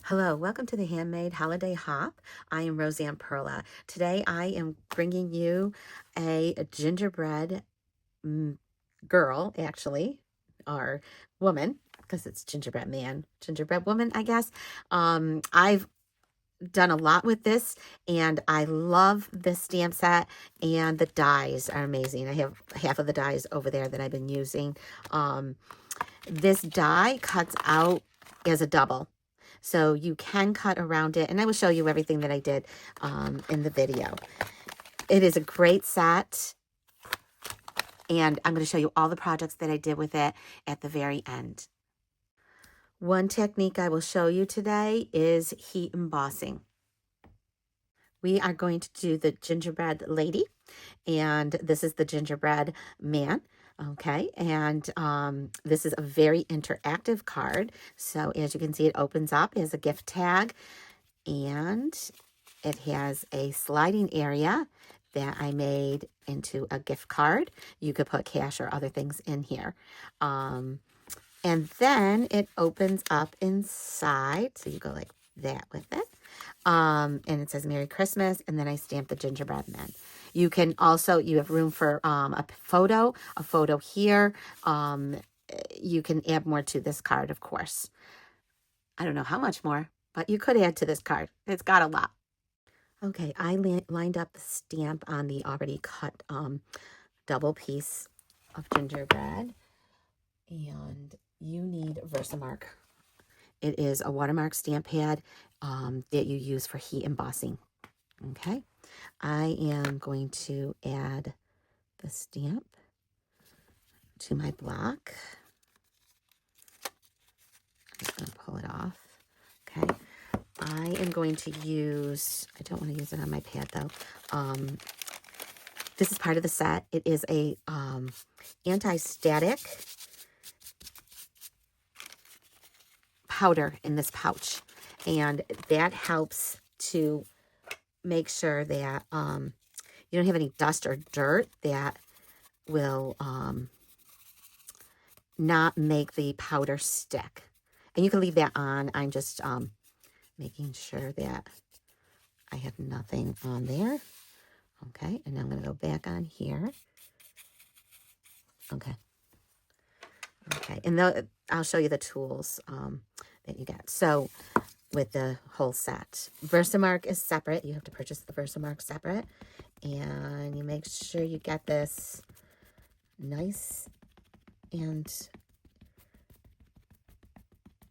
Hello, welcome to the Handmade Holiday Hop. I am Roseanne Perla. Today I am bringing you a gingerbread girl, actually, or woman, because it's gingerbread man, gingerbread woman, I guess. I've done a lot with this, and I love this stamp set, and the dies are amazing. I have half of the dies over there that I've been using. This die cuts out as a double. So you can cut around it, and I will show you everything that I did in the video. It is a great set, and I'm going to show you all the projects that I did with it at the very end. One technique I will show you today is heat embossing. We are going to do the gingerbread lady, and this is the gingerbread man. Okay, and this is a very interactive card. So as you can see, it opens up as a gift tag, and it has a sliding area that I made into a gift card. You could put cash or other things in here. And then it opens up inside. So you go like that with it. And it says Merry Christmas, and then I stamped the gingerbread man. You can also, you have room for a photo here. You can add more to this card, of course. I don't know how much more, but you could add to this card. It's got a lot. Okay, I lined up the stamp on the already cut double piece of gingerbread, and you need Versamark. It is a watermark stamp pad that you use for heat embossing. Okay, I am going to add the stamp to my block. I'm just going to pull it off. Okay, I am going to use, I don't want to use it on my pad though. This is part of the set. It is a anti-static powder in this pouch, and that helps to make sure that you don't have any dust or dirt that will not make the powder stick. And you can leave that on. I'm just making sure that I have nothing on there. Okay, and I'm going to go back on here. Okay, and I'll show you the tools that you get. So with the whole set, Versamark is separate. You have to purchase the Versamark separate, and you make sure you get this nice, and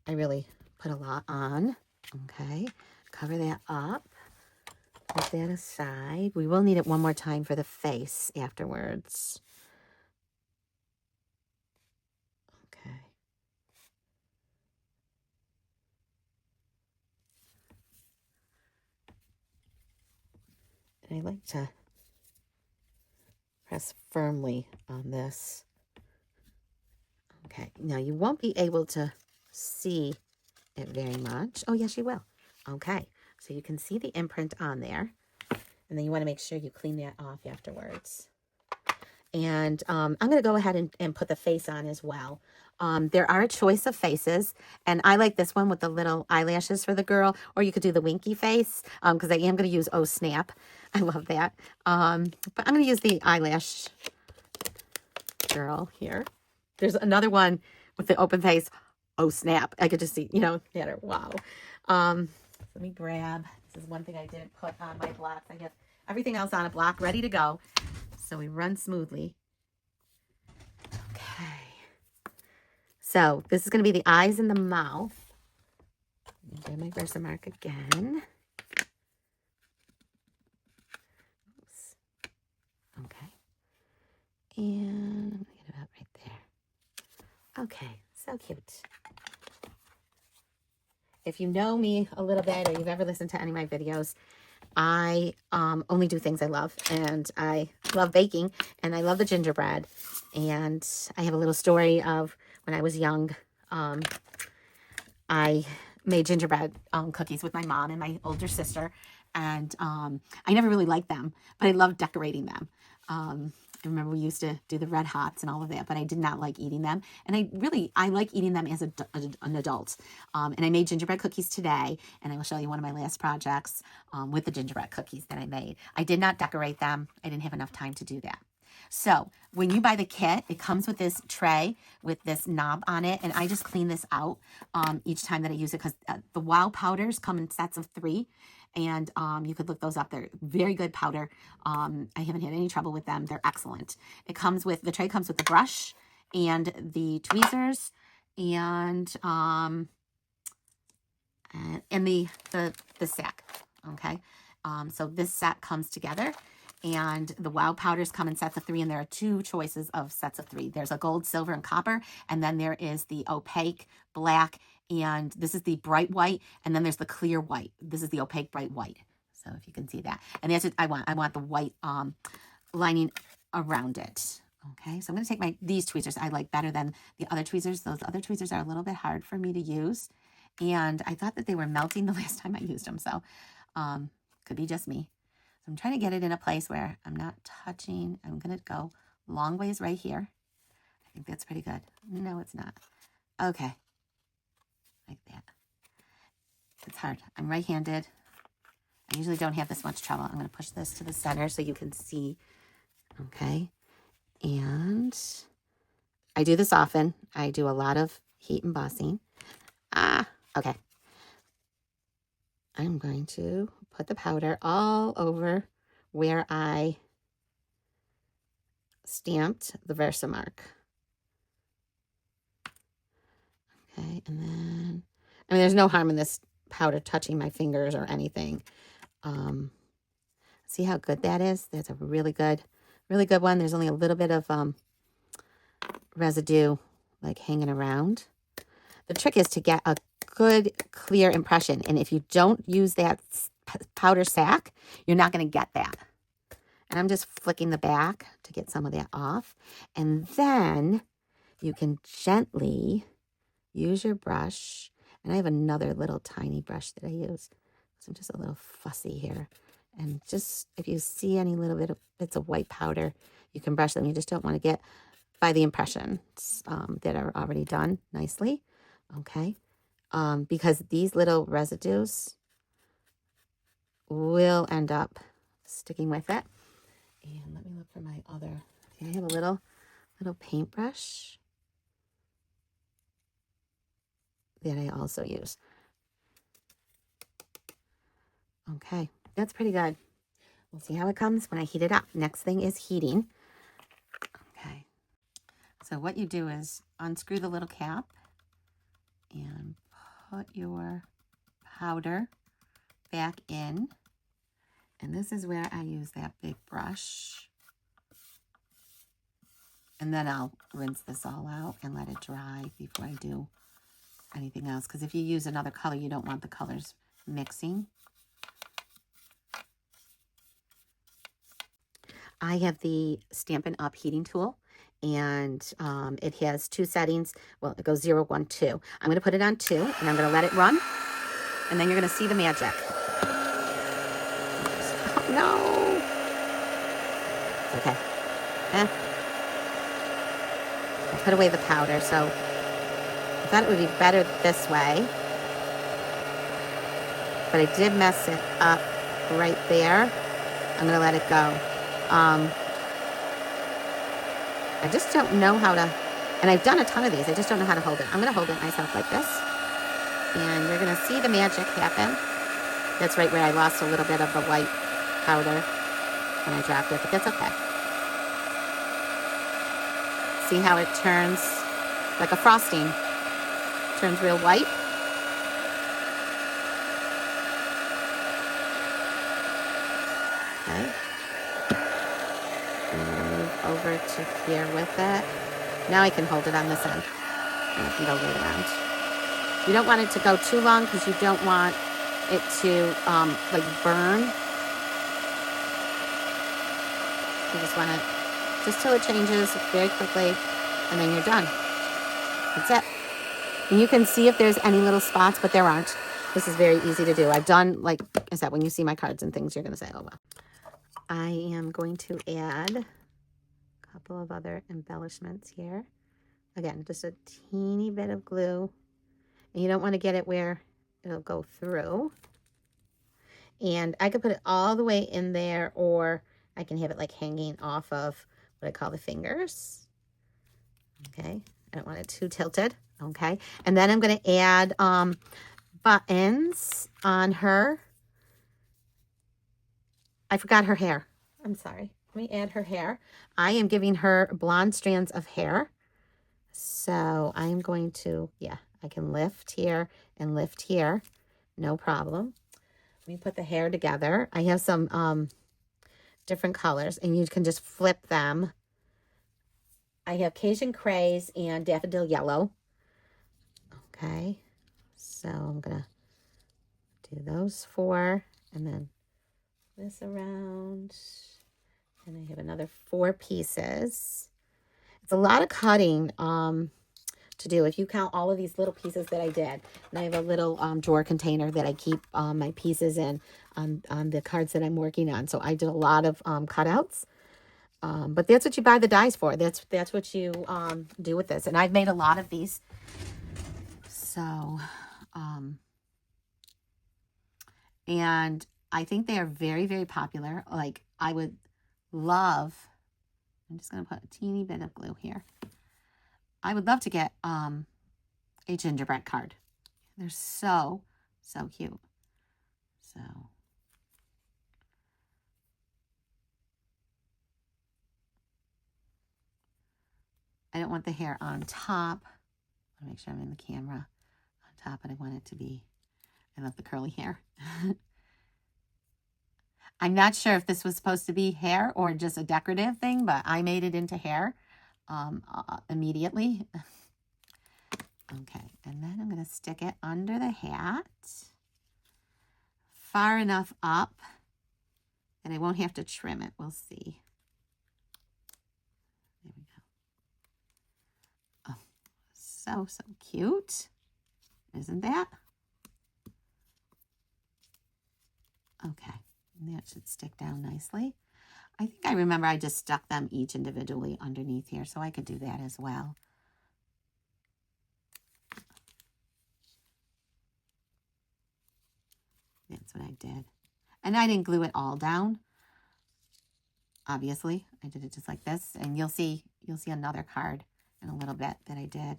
I really put a lot on. Okay, cover that up. Put that aside. We will need it one more time for the face afterwards. Okay. And I like to press firmly on this. Okay, now you won't be able to see it very much. Oh, yes, you will. Okay, so you can see the imprint on there. And then you want to make sure you clean that off afterwards. And I'm going to go ahead and put the face on as well. There are a choice of faces, and I like this one with the little eyelashes for the girl, or you could do the winky face, because I am going to use Oh Snap. I love that. But I'm going to use the eyelash girl here. There's another one with the open face. Oh Snap. I could just see, that are wow. Let me grab, this is one thing I didn't put on my blocks. I have everything else on a block ready to go, so we run smoothly. Okay, so this is going to be the eyes and the mouth. Grab my Versamark again. Oops. Okay, and I'm going to get it about right there. Okay, so cute. If you know me a little bit, or you've ever listened to any of my videos, I only do things I love, and I love baking, and I love the gingerbread. And I have a little story of when I was young. I made gingerbread cookies with my mom and my older sister, and I never really liked them, but I loved decorating them. remember we used to do the red hots and all of that, but I did not like eating them. And I like eating them as an adult. And I made gingerbread cookies today, and I will show you one of my last projects with the gingerbread cookies that I made. I did not decorate them. I didn't have enough time to do that. So when you buy the kit, it comes with this tray with this knob on it, and I just clean this out each time that I use it, because the wow powders come in sets of 3, and you could look those up. They're very good powder. I haven't had any trouble with them. They're excellent. The tray comes with the brush and the tweezers and the sack. Okay, so this set comes together. And the wow powders come in sets of 3, and there are 2 choices of sets of 3. There's a gold, silver, and copper, and then there is the opaque, black, and this is the bright white, and then there's the clear white. This is the opaque, bright white. So if you can see that. And that's what I want. I want the white lining around it. Okay, so I'm going to take these tweezers I like better than the other tweezers. Those other tweezers are a little bit hard for me to use, and I thought that they were melting the last time I used them, so could be just me. So I'm trying to get it in a place where I'm not touching. I'm going to go long ways right here. I think that's pretty good. No, it's not. Okay. Like that. It's hard. I'm right-handed. I usually don't have this much trouble. I'm going to push this to the center so you can see. Okay. And I do this often. I do a lot of heat embossing. Okay. I'm going to put the powder all over where I stamped the Versamark. Okay, and then, I mean, there's no harm in this powder touching my fingers or anything. See how good that is? That's a really good one. There's only a little bit of residue like hanging around. The trick is to get a good, clear impression. And if you don't use that powder sack, you're not going to get that. And I'm just flicking the back to get some of that off. And then you can gently use your brush. And I have another little tiny brush that I use. So I'm just a little fussy here. And just, if you see any little bits of white powder, you can brush them. You just don't want to get by the impressions that are already done nicely. Okay. Because these little residues will end up sticking with it. And let me look for my other. Okay, I have a little paintbrush that I also use. Okay, that's pretty good. We'll see how it comes when I heat it up. Next thing is heating. Okay. So what you do is unscrew the little cap and put your powder back in. And this is where I use that big brush. And then I'll rinse this all out and let it dry before I do anything else. Because if you use another color, you don't want the colors mixing. I have the Stampin' Up! Heating tool. And it has 2 settings. Well, it goes 0, 1, 2. I'm going to put it on 2, and I'm going to let it run. And then you're going to see the magic. Oh, no. It's okay. I put away the powder, so I thought it would be better this way. But I did mess it up right there. I'm going to let it go. I just don't know how to, and I've done a ton of these, I just don't know how to hold it. I'm going to hold it myself like this, and you're going to see the magic happen. That's right where I lost a little bit of the white powder when I dropped it, but that's okay. See how it turns like a frosting, turns real white. Okay. Over to here with it. Now I can hold it on this end. And I can go right around. You don't want it to go too long because you don't want it to like burn. You just want it just till it changes very quickly, and then you're done. That's it. And you can see if there's any little spots, but there aren't. This is very easy to do. I've done, like I said, when you see my cards and things, you're going to say, oh, well. I am going to add couple of other embellishments here. Again, just a teeny bit of glue. And you don't want to get it where it'll go through. And I could put it all the way in there, or I can have it like hanging off of what I call the fingers. Okay, I don't want it too tilted. Okay, and then I'm going to add buttons on her. I forgot her hair. I'm sorry. Let me add her hair. I am giving her blonde strands of hair. So I am going to, yeah, I can lift here and lift here. No problem. Let me put the hair together. I have some different colors, and you can just flip them. I have Cajun Craze and Daffodil Yellow. Okay, so I'm going to do those 4, and then this around. And I have another 4 pieces. It's a lot of cutting to do. If you count all of these little pieces that I did, and I have a little drawer container that I keep my pieces in on the cards that I'm working on. So I did a lot of cutouts. But that's what you buy the dies for. That's what you do with this. And I've made a lot of these. So, and I think they are very, very popular. Like, I would love, I'm just going to put a teeny bit of glue here. I would love to get a gingerbread card. They're so, so cute. So, I don't want the hair on top. I want to make sure I'm in the camera on top, but I want it to be, I love the curly hair. I'm not sure if this was supposed to be hair or just a decorative thing, but I made it into hair immediately. Okay, and then I'm going to stick it under the hat far enough up that I won't have to trim it. We'll see. There we go. Oh, so, so cute. Isn't that? Okay, and that should stick down nicely. I think I remember I just stuck them each individually underneath here, so I could do that as well. That's what I did. And I didn't glue it all down. Obviously, I did it just like this. And you'll see another card in a little bit that I did.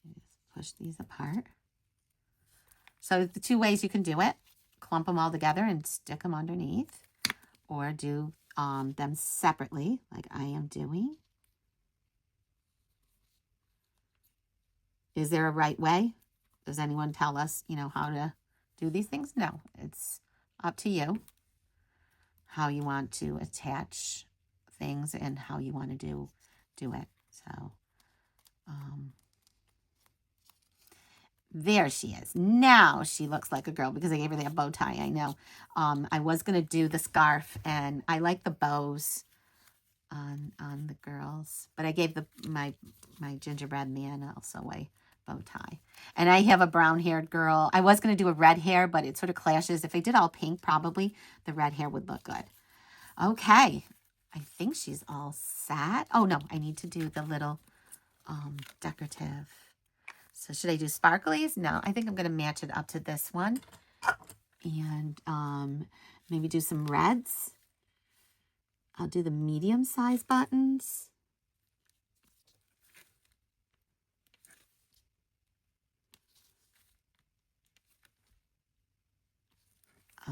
Just push these apart. So the 2 ways you can do it: clump them all together and stick them underneath, or do them separately like I am doing. Is there a right way? Does anyone tell us, how to do these things? No, it's up to you how you want to attach things and how you want to do it. So, there she is. Now she looks like a girl because I gave her that bow tie. I know. I was going to do the scarf, and I like the bows on the girls, but I gave my gingerbread man also a bow tie. And I have a brown-haired girl. I was going to do a red hair, but it sort of clashes. If I did all pink, probably the red hair would look good. Okay. I think she's all set. Oh, no. I need to do the little decorative. So should I do sparklies? No. I think I'm going to match it up to this one. And maybe do some reds. I'll do the medium-sized buttons.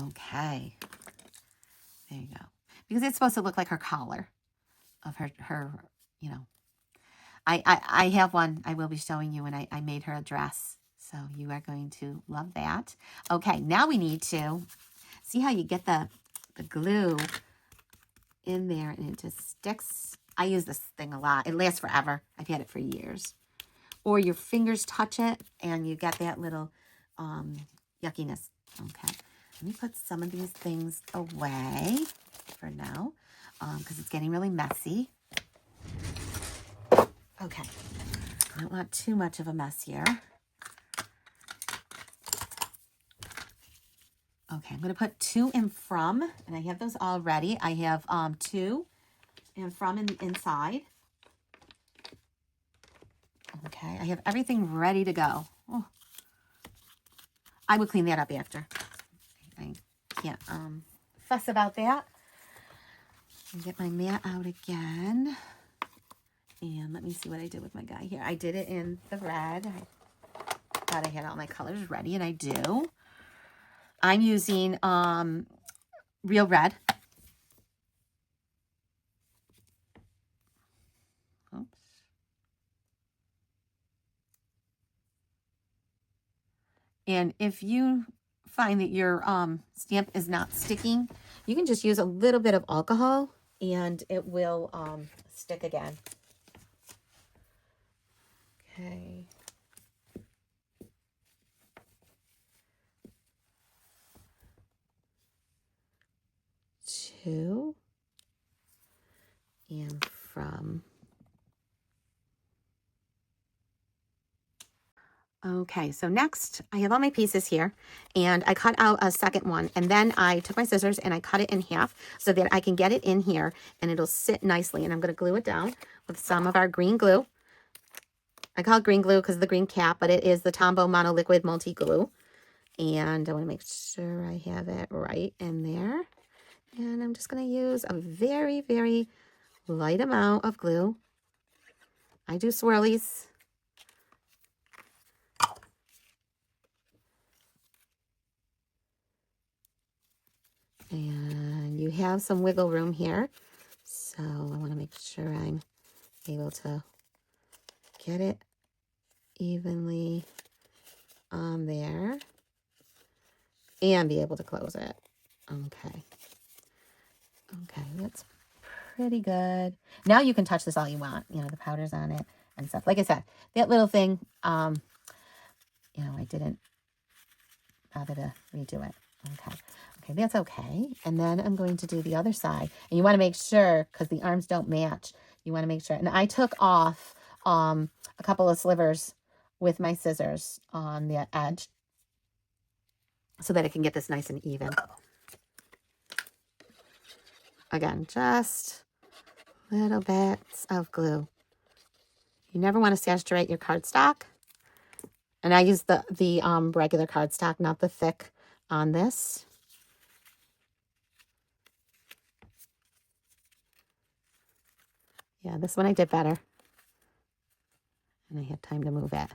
Okay. There you go. Because it's supposed to look like her collar of her I have one I will be showing you, and I made her a dress. So you are going to love that. Okay, now we need to see how you get the glue in there and it just sticks. I use this thing a lot. It lasts forever. I've had it for years. Or your fingers touch it and you get that little yuckiness. Okay. Let me put some of these things away for now because it's getting really messy. Okay. I don't want too much of a mess here. Okay, I'm going to put to and from, and I have those all ready. I have to and from in the inside. Okay, I have everything ready to go. Oh, I would clean that up after. I can't fuss about that. Get my mat out again. And let me see what I did with my guy here. I did it in the red. I thought I had all my colors ready, and I do. I'm using real red. Oops. And if you find that your stamp is not sticking, you can just use a little bit of alcohol and it will stick again. Okay. To and from. Okay, so next I have all my pieces here, and I cut out a second one, and then I took my scissors and I cut it in half so that I can get it in here and it'll sit nicely. And I'm going to glue it down with some of our green glue. I call it green glue because of the green cap, but it is the Tombow Mono Liquid Multi Glue. And I want to make sure I have it right in there. And I'm just going to use a very, very light amount of glue. I do swirlies. And you have some wiggle room here. So I want to make sure I'm able to get it evenly on there and be able to close it. Okay. Okay, that's pretty good. Now you can touch this all you want. You know, the powder's on it and stuff. Like I said, that little thing, you know, I didn't bother to redo it. Okay. Okay, that's okay. And then I'm going to do the other side. And you want to make sure, because the arms don't match, you want to make sure. And I took off a couple of slivers with my scissors on the edge so that I can get this nice and even. Again, just little bits of glue. You never want to saturate your cardstock. And I use the regular cardstock, not the thick on this. Yeah, this one I did better. And I had time to move it.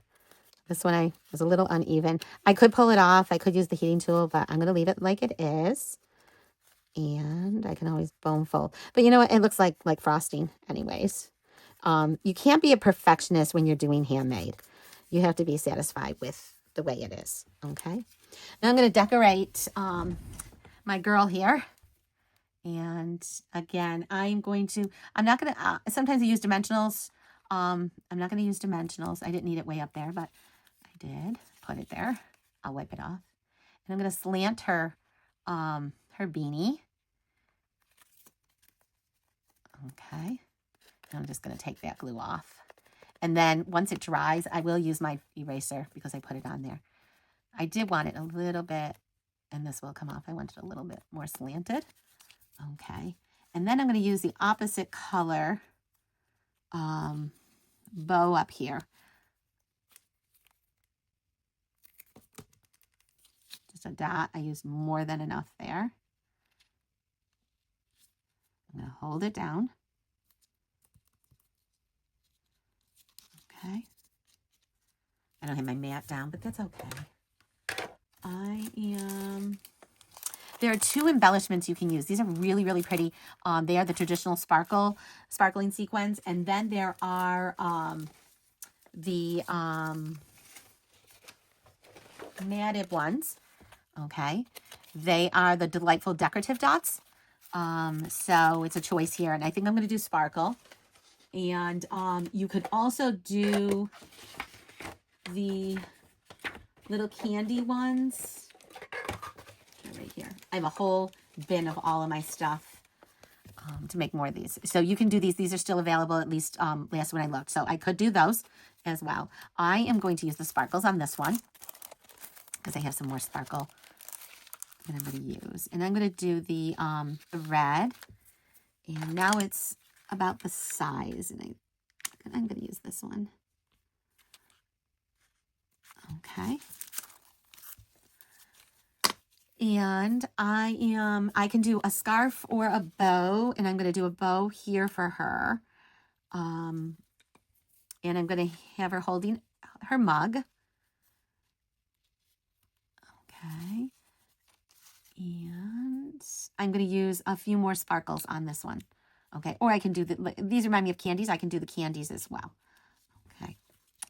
This one I was a little uneven. I could pull it off. I could use the heating tool, but I'm going to leave it like it is. And I can always bone fold. But you know what? It looks like frosting anyways. You can't be a perfectionist when you're doing handmade. You have to be satisfied with the way it is. Okay. Now I'm going to decorate my girl here. And again, I'm not going to, sometimes I use dimensionals. I'm not going to use dimensionals. I didn't need it way up there, but I did put it there. I'll wipe it off. And I'm going to slant her, her beanie. Okay. I'm just going to take that glue off. And then once it dries, I will use my eraser because I put it on there. I did want it a little bit, and this will come off. I want it a little bit more slanted. Okay. And then I'm going to use the opposite color bow up here. Just a dot. I used more than enough there. I'm going to hold it down. Okay. I don't have my mat down, but that's okay. There are two embellishments you can use. These are really, really pretty. They are the traditional sparkling sequins. And then there are the matted ones. Okay. They are the delightful decorative dots. So it's a choice here. And I think I'm going to do sparkle. And you could also do the little candy ones. Right here. I have a whole bin of all of my stuff to make more of these. So you can do these. These are still available, at least last when I looked. So I could do those as well. I am going to use the sparkles on this one because I have some more sparkle that I'm going to use. And I'm going to do the red. And now it's about the size. And I'm going to use this one. Okay. And I can do a scarf or a bow. And I'm going to do a bow here for her. And I'm going to have her holding her mug. Okay. And I'm going to use a few more sparkles on this one. Okay. Or I can do these remind me of candies. I can do the candies as well. Okay.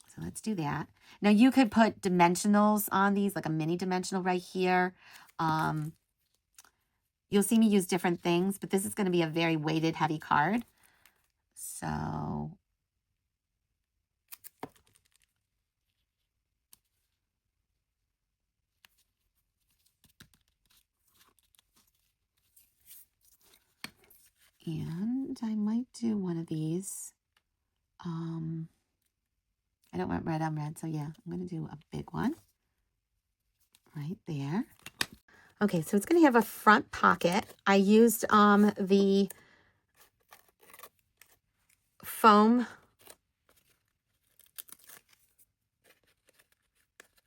So let's do that. Now you could put dimensionals on these, like a mini dimensional right here. You'll see me use different things, but this is going to be a very weighted, heavy card. So and I might do one of these. I don't want red on red, so yeah, I'm going to do a big one right there. Okay, so it's going to have a front pocket. I used the foam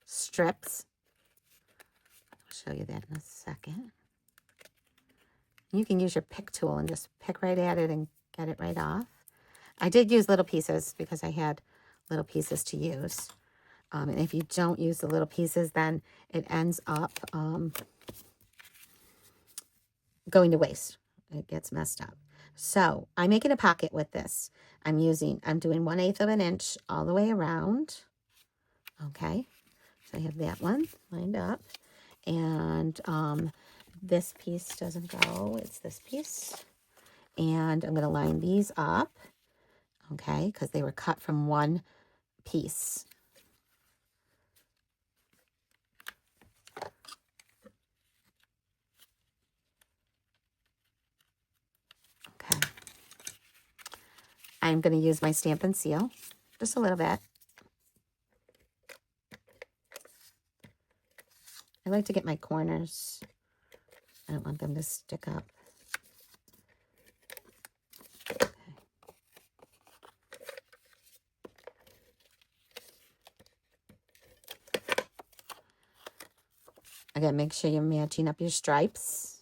strips. I'll show you that in a second. You can use your pick tool and just pick right at it and get it right off. I did use little pieces because I had little pieces to use. And if you don't use the little pieces, then it ends up going to waste. It gets messed up. So I'm making a pocket with this. I'm doing 1/8 of an inch all the way around. Okay. So I have that one lined up. And this piece doesn't go. It's this piece. And I'm going to line these up. Okay. Because they were cut from one piece. Okay. I'm going to use my stamp and seal. Just a little bit. I like to get my corners. I don't want them to stick up. Okay. Again, make sure you're matching up your stripes.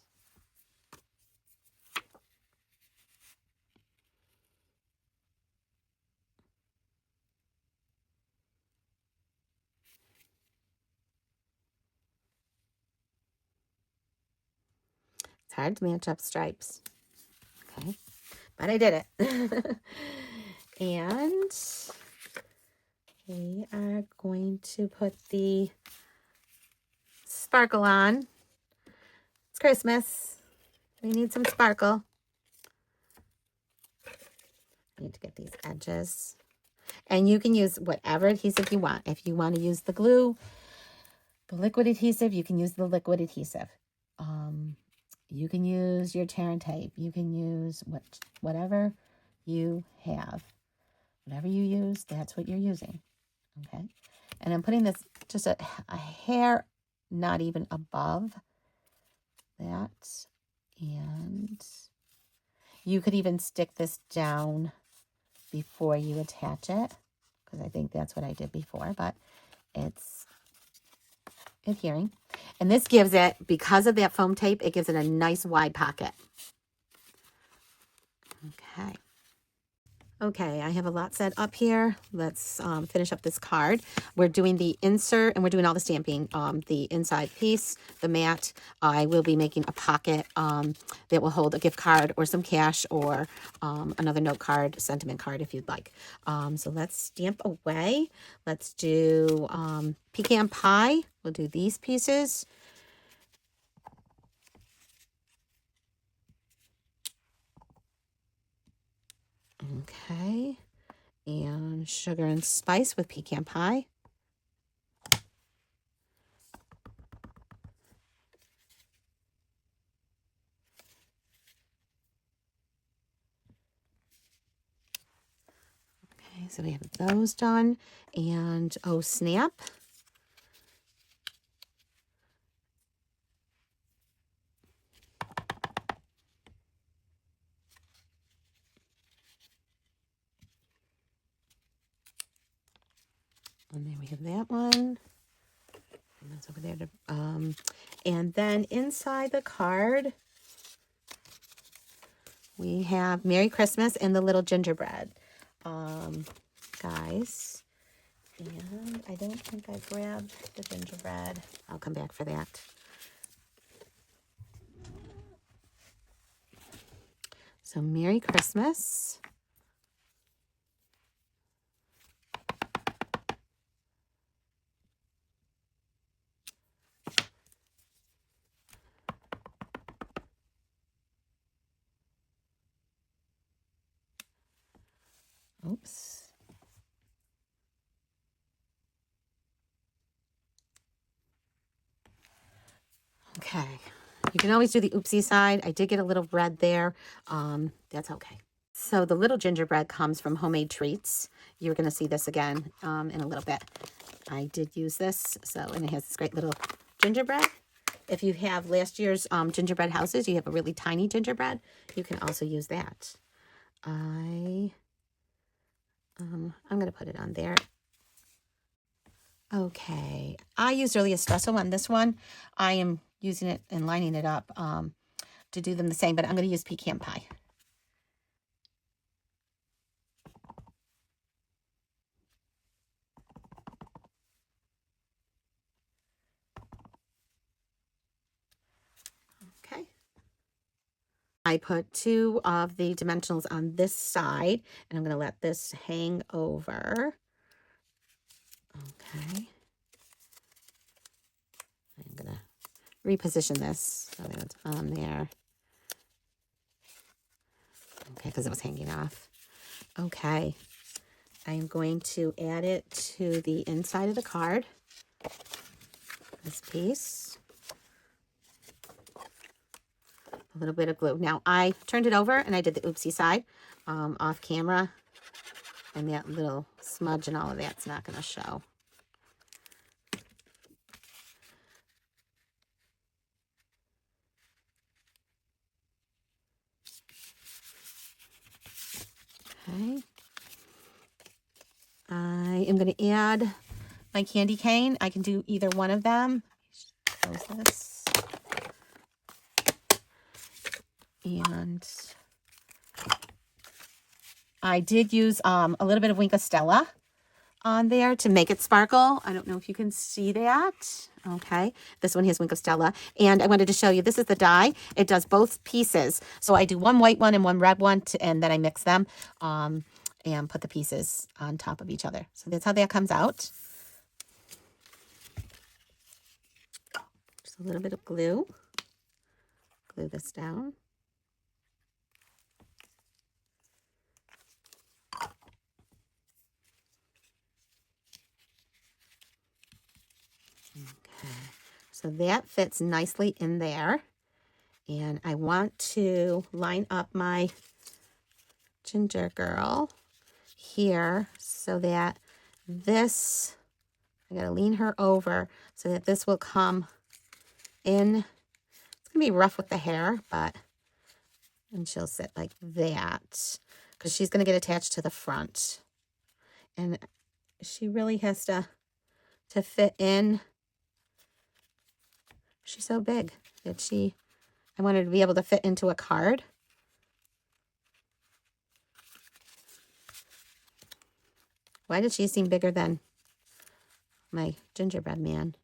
It's hard to match up stripes. Okay, but I did it. And we are going to put the sparkle on. It's Christmas. We need some sparkle. I need to get these edges. And you can use whatever adhesive you want. If you want to use the glue, the liquid adhesive, you can use the liquid adhesive. You can use your tear and tape. You can use whatever you have. Whatever you use, that's what you're using. Okay. And I'm putting this just a hair not even above that. And you could even stick this down before you attach it, because I think that's what I did before, but it's adhering. And this gives it, because of that foam tape, it gives it a nice wide pocket. Okay. Okay, I have a lot set up here. Let's finish up this card. We're doing the insert and we're doing all the stamping. The inside piece, the mat. I will be making a pocket that will hold a gift card or some cash or another note card, sentiment card if you'd like. So let's stamp away. Let's do pecan pie. We'll do these pieces. Okay, and sugar and spice with pecan pie. Okay, so we have those done. And oh snap, give that one. And that's over there. And then inside the card, we have Merry Christmas and the little gingerbread. Guys, and I don't think I grabbed the gingerbread. I'll come back for that. So Merry Christmas. Oops. Okay. You can always do the oopsie side. I did get a little red there. That's okay. So the little gingerbread comes from Homemade Treats. You're going to see this again in a little bit. I did use this. And it has this great little gingerbread. If you have last year's gingerbread houses, you have a really tiny gingerbread, you can also use that. I'm going to put it on there. Okay. I used early espresso on this one. I am using it and lining it up to do them the same, but I'm going to use pecan pie. Okay. I put 2 of the dimensionals on this side, and I'm going to let this hang over. Okay. I'm going to reposition this so that it's on there. Okay, because it was hanging off. Okay. I'm going to add it to the inside of the card. This piece. A little bit of glue. Now, I turned it over and I did the oopsie side off camera. And that little smudge and all of that's not going to show. Okay. I am going to add my candy cane. I can do either one of them. Close this. And I did use a little bit of Wink of Stella on there to make it sparkle. I don't know if you can see that. Okay, this one has Wink of Stella. And I wanted to show you, this is the die. It does both pieces. So I do one white one and one red one, and then I mix them and put the pieces on top of each other. So that's how that comes out. Just a little bit of glue. Glue this down. Okay, so that fits nicely in there. And I want to line up my ginger girl here so that this, I gotta lean her over so that this will come in. It's gonna be rough with the hair, and she'll sit like that because she's gonna get attached to the front. And she really has to fit in. She's so big that I wanted to be able to fit into a card. Why did she seem bigger than my gingerbread man?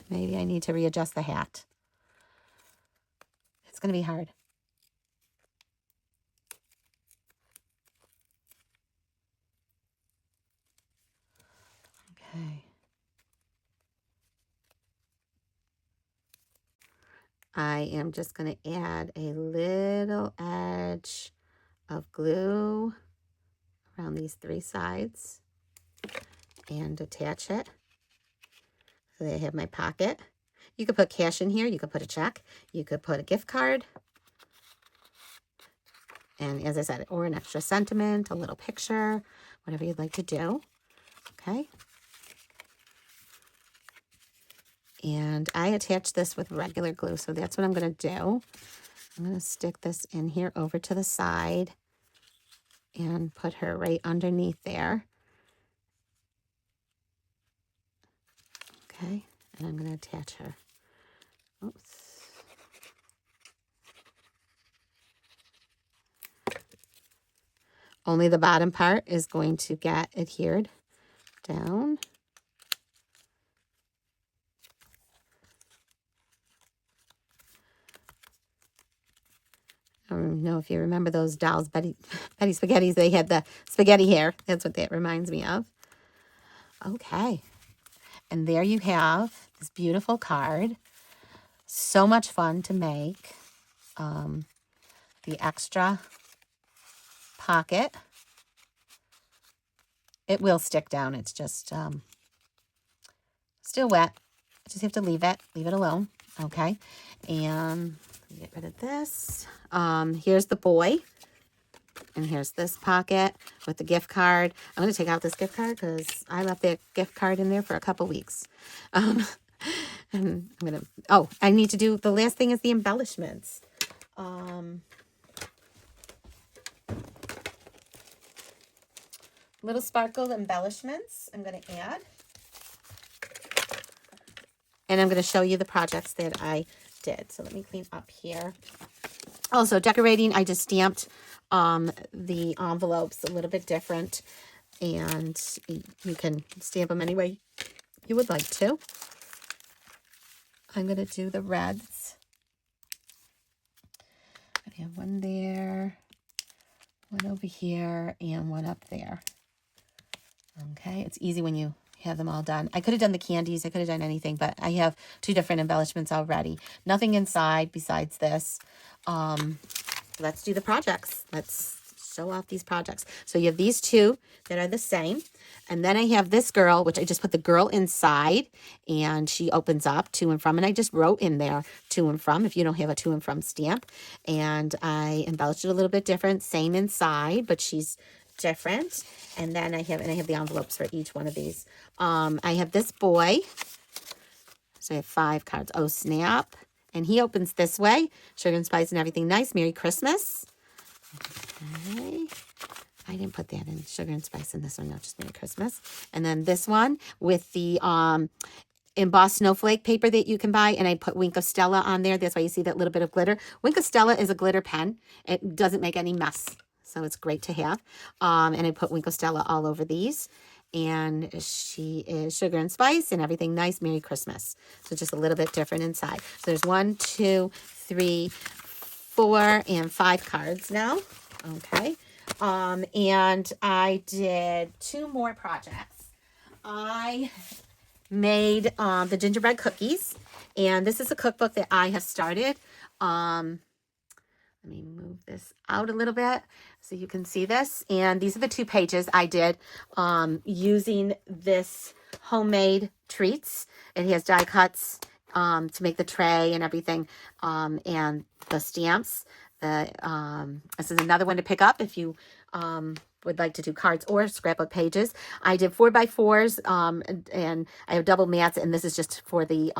Maybe I need to readjust the hat. It's going to be hard. Okay. I am just going to add a little edge of glue around these 3 sides and attach it. So that I have my pocket. You could put cash in here. You could put a check. You could put a gift card. And as I said, or an extra sentiment, a little picture, whatever you'd like to do. Okay. And I attach this with regular glue, so that's what I'm going to do. I'm going to stick this in here over to the side and put her right underneath there. Okay, and I'm going to attach her. Oops. Only the bottom part is going to get adhered down. I don't know if you remember those dolls, Betty Spaghetti's. They had the spaghetti hair. That's what that reminds me of. Okay. And there you have this beautiful card. So much fun to make. The extra pocket. It will stick down. It's just still wet. Just have to leave it alone. Okay. And get rid of this. Here's the boy. And here's this pocket with the gift card. I'm going to take out this gift card because I left that gift card in there for a couple weeks. And I'm going to, oh, I need to do, the last thing is the embellishments. Little sparkle embellishments I'm going to add. And I'm going to show you the projects that I did. So let me clean up here. Also, decorating, I just stamped the envelopes a little bit different. And you can stamp them any way you would like to. I'm going to do the reds. I have one there, one over here, and one up there. Okay, it's easy when you have them all done. I could have done the candies. I could have done anything, but I have 2 different embellishments already. Nothing inside besides this. Let's do the projects. Let's show off these projects. So you have these 2 that are the same. And then I have this girl, which I just put the girl inside, and she opens up to and from. And I just wrote in there to and from if you don't have a to and from stamp. And I embellished it a little bit different. Same inside, but she's different. And then I have the envelopes for each one of these. I have this boy. So I have 5 cards. Oh, snap. And he opens this way. Sugar and spice and everything nice. Merry Christmas. Okay. I didn't put that in sugar and spice in this one. No, just Merry Christmas. And then this one with the embossed snowflake paper that you can buy. And I put Wink of Stella on there. That's why you see that little bit of glitter. Wink of Stella is a glitter pen. It doesn't make any mess. So it's great to have. And I put Wink of Stella all over these. And she is sugar and spice and everything nice. Merry Christmas. So just a little bit different inside. So there's 1, 2, 3, 4, and 5 cards now. Okay. And I did 2 more projects. I made the gingerbread cookies. And this is a cookbook that I have started. Let me move this out a little bit so you can see this. And these are the 2 pages I did using this homemade treats. It has die cuts to make the tray and everything, and the stamps. This is another one to pick up if you would like to do cards or scrapbook pages. I did 4x4s, and I have double mats, and this is just for the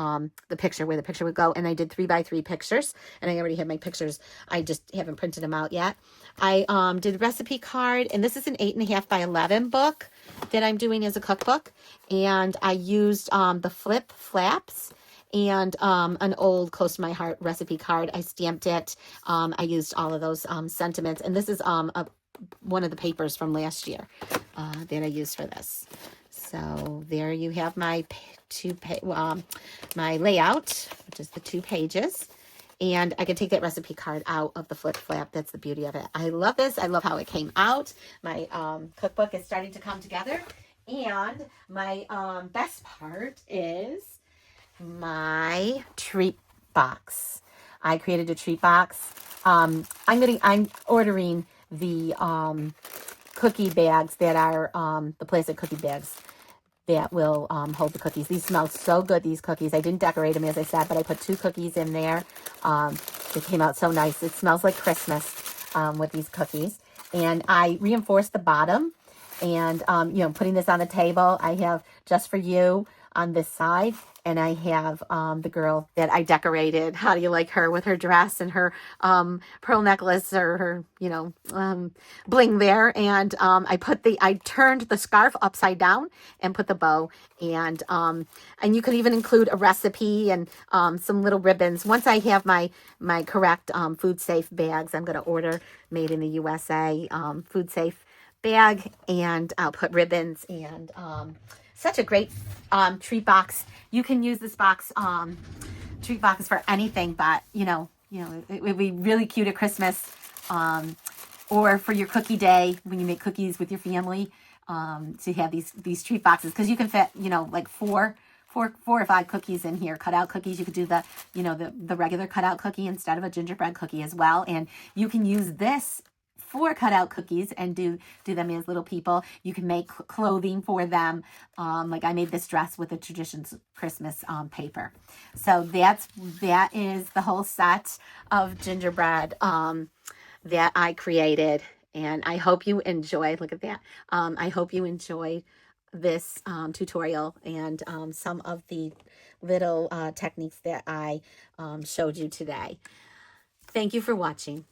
picture, where the picture would go. And I did 3x3 pictures, and I already have my pictures. I just haven't printed them out yet. I did recipe card, and this is an 8.5 by 11 book that I'm doing as a cookbook. And I used the flip flaps and an old Close to My Heart recipe card. I stamped it. I used all of those sentiments. And this is one of the papers from last year that I used for this. So there you have my my layout, which is the 2 pages. And I can take that recipe card out of the flip flap. That's the beauty of it. I love this. I love how it came out. My cookbook is starting to come together. And my best part is my treat box. I created a treat box. I'm ordering the cookie bags that are the plastic cookie bags that will hold the cookies. These smell so good, these cookies. I didn't decorate them, as I said, but I put 2 cookies in there. They came out so nice. It smells like Christmas with these cookies. And I reinforced the bottom. And, putting this on the table, I have Just For You on this side. And I have the girl that I decorated. How do you like her with her dress and her pearl necklace, or her, bling there. And I turned the scarf upside down and put the bow. And you could even include a recipe and some little ribbons. Once I have my correct food safe bags, I'm going to order made in the USA food safe bag, and I'll put ribbons and such a great treat box. You can use this box, treat box, for anything, but it would be really cute at Christmas, or for your cookie day when you make cookies with your family, to have these treat boxes, because you can fit like four or five cookies in here, cutout cookies. You could do the regular cutout cookie instead of a gingerbread cookie as well, and you can use this for cutout cookies and do them as little people. You can make clothing for them. Like I made this dress with the Traditions of Christmas paper. So that is the whole set of gingerbread that I created. And I hope you enjoyed. Look at that. I hope you enjoyed this tutorial and some of the little techniques that I showed you today. Thank you for watching.